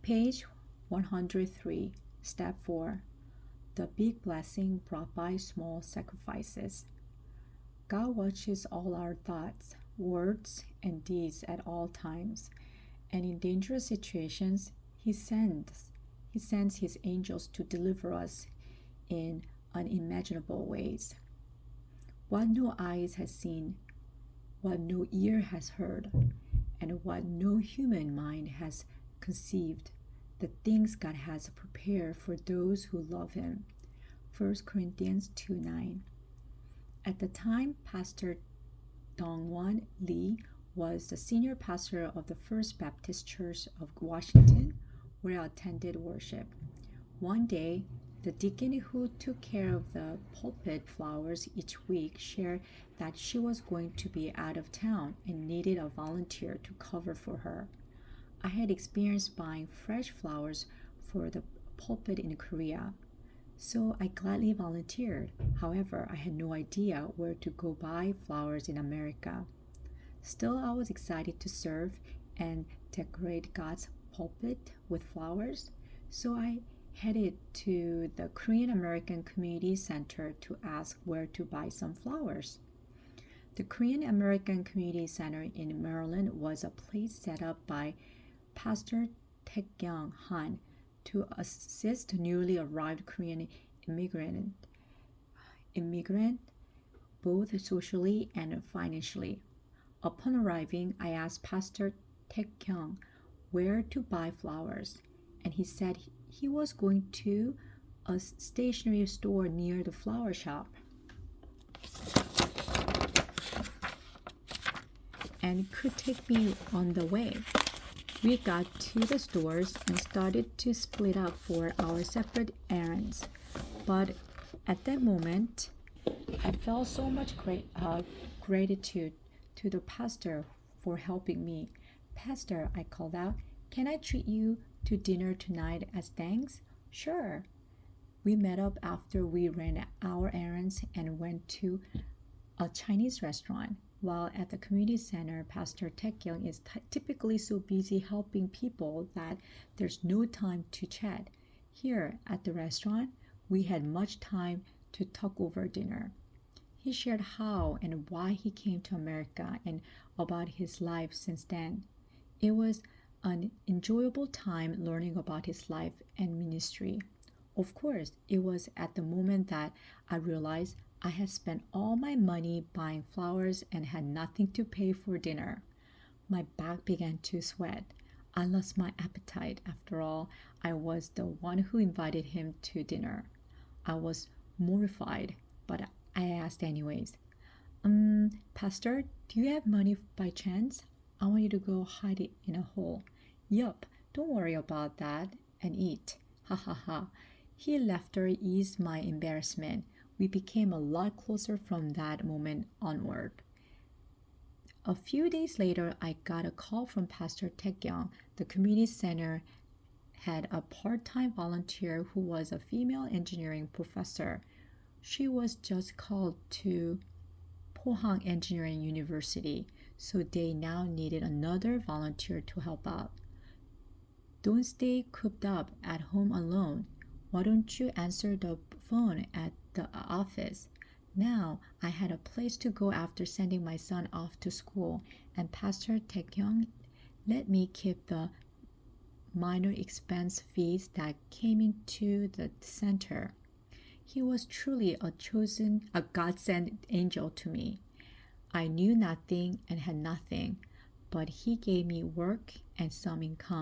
Page 103, Step 4. The big blessing brought by small sacrifices. God watches all our thoughts, words, and deeds at all times, and in dangerous situations, He sends His angels to deliver us in unimaginable ways. What no eyes has seen, what no ear has heard, and what no human mind has conceived, the things God has prepared for those who love Him. 1 Corinthians 2:9. At the time, Pastor Dongwon Lee was the senior pastor of the First Baptist Church of Washington, where I attended worship. One day, the deacon who took care of the pulpit flowers each week shared that she was going to be out of town and needed a volunteer to cover for her. I had experienced buying fresh flowers for the pulpit in Korea, so I gladly volunteered. However, I had no idea where to go buy flowers in America. Still, I was excited to serve and decorate God's pulpit with flowers, so I headed to the Korean American Community Center to ask where to buy some flowers. The Korean American Community Center in Maryland was a place set up by Pastor Taekyung Han to assist newly arrived Korean immigrant both socially and financially. Upon arriving, I asked Pastor Taekyung where to buy flowers, and he said he was going to a stationery store near the flower shop and could take me on the way. We got to the stores and started to split up for our separate errands. But at that moment, I felt so much gratitude to the pastor for helping me. "Pastor," I called out, "can I treat you to dinner tonight as thanks?" "Sure." We met up after we ran our errands and went to a Chinese restaurant. While at the community center, Pastor Taekyung is typically so busy helping people that there's no time to chat. Here at the restaurant, we had much time to talk over dinner. He shared how and why he came to America and about his life since then. It was an enjoyable time learning about his life and ministry. Of course, it was at the moment that I realized I had spent all my money buying flowers and had nothing to pay for dinner. My back began to sweat. I lost my appetite. After all, I was the one who invited him to dinner. I was mortified, but I asked anyways. Pastor, do you have money by chance? I want you to go hide it in a hole." "Yup, don't worry about that and eat." Ha ha ha. His laughter eased my embarrassment. We became a lot closer from that moment onward. A few days later, I got a call from Pastor Taekyung. The community center had a part-time volunteer who was a female engineering professor. She was just called to Pohang Engineering University, so they now needed another volunteer to help out. "Don't stay cooped up at home alone. Why don't you answer the phone at the office?" Now I had a place to go after sending my son off to school, and Pastor Taekyung let me keep the minor expense fees that came into the center. He was truly a God-sent angel to me. I knew nothing and had nothing, but he gave me work and some income.